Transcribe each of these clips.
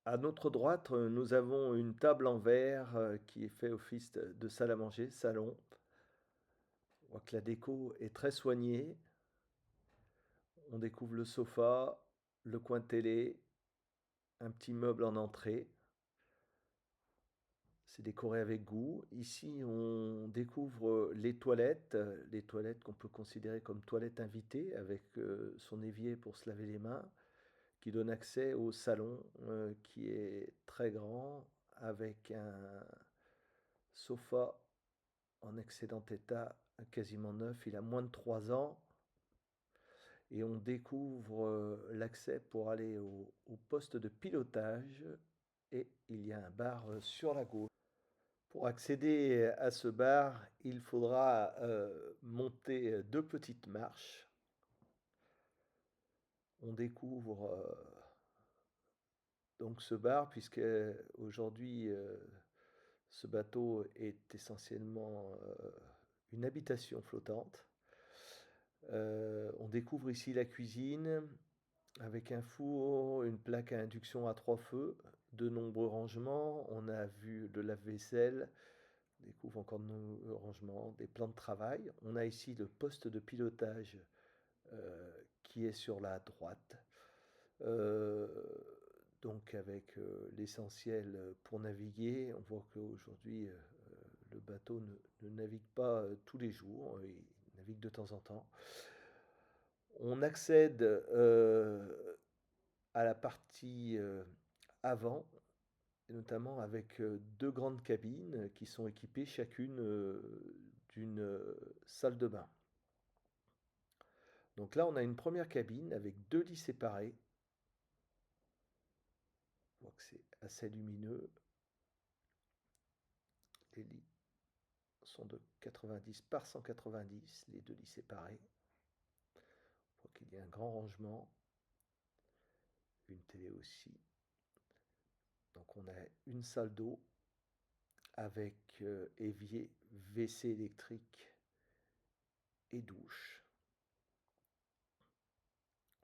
À notre droite, nous avons une table en verre, qui fait office de salle à manger, salon. On voit que la déco est très soignée. On découvre le sofa, le coin télé, un petit meuble en entrée. C'est décoré avec goût. Ici, on découvre, les toilettes qu'on peut considérer comme toilettes invitées avec, son évier pour se laver les mains, qui donne accès au salon, qui est très grand avec un sofa en excellent état, quasiment neuf, il a moins de 3 ans et on découvre, l'accès pour aller au poste de pilotage et il y a un bar, sur la gauche. Pour accéder à ce bar, il faudra, monter, 2 petites marches. On découvre, donc ce bar puisque aujourd'hui, ce bateau est essentiellement, une habitation flottante. On découvre ici la cuisine avec un four, une plaque à induction à 3 feux, de nombreux rangements. On a vu le lave-vaisselle, on découvre encore de nouveaux rangements, des plans de travail. On a ici le poste de pilotage qui est sur la droite. Donc avec l'essentiel pour naviguer, on voit qu'aujourd'hui le bateau ne navigue pas tous les jours, il navigue de temps en temps. On accède, à la partie, avant, et notamment avec, 2 grandes cabines qui sont équipées chacune, d'une, salle de bain. Donc là, on a une première cabine avec 2 lits séparés. On voit que c'est assez lumineux. Les lits sont de 90 par 190, les 2 lits séparés. On voit qu'il y a un grand rangement, une télé aussi. Donc on a une salle d'eau avec, évier, WC électrique et douche.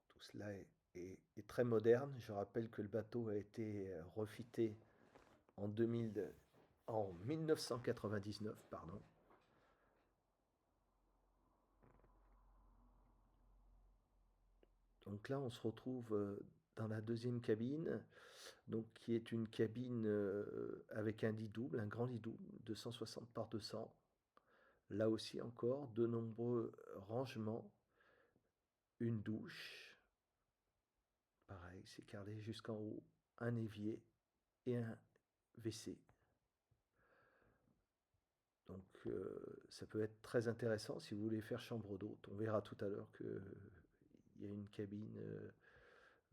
Tout cela est très moderne. Je rappelle que le bateau a été refité en 2000, en 1999, pardon. Donc là, on se retrouve dans la deuxième cabine, donc qui est une cabine avec un lit double, un grand lit double de 160 par 200. Là aussi encore, de nombreux rangements, une douche, pareil, c'est carrelé jusqu'en haut, un évier et un WC. Donc ça peut être très intéressant si vous voulez faire chambre d'hôte. On verra tout à l'heure qu'il y a une cabine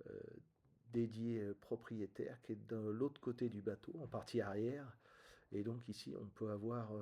euh, dédiée propriétaire qui est de l'autre côté du bateau, en partie arrière. Et donc ici, on peut avoir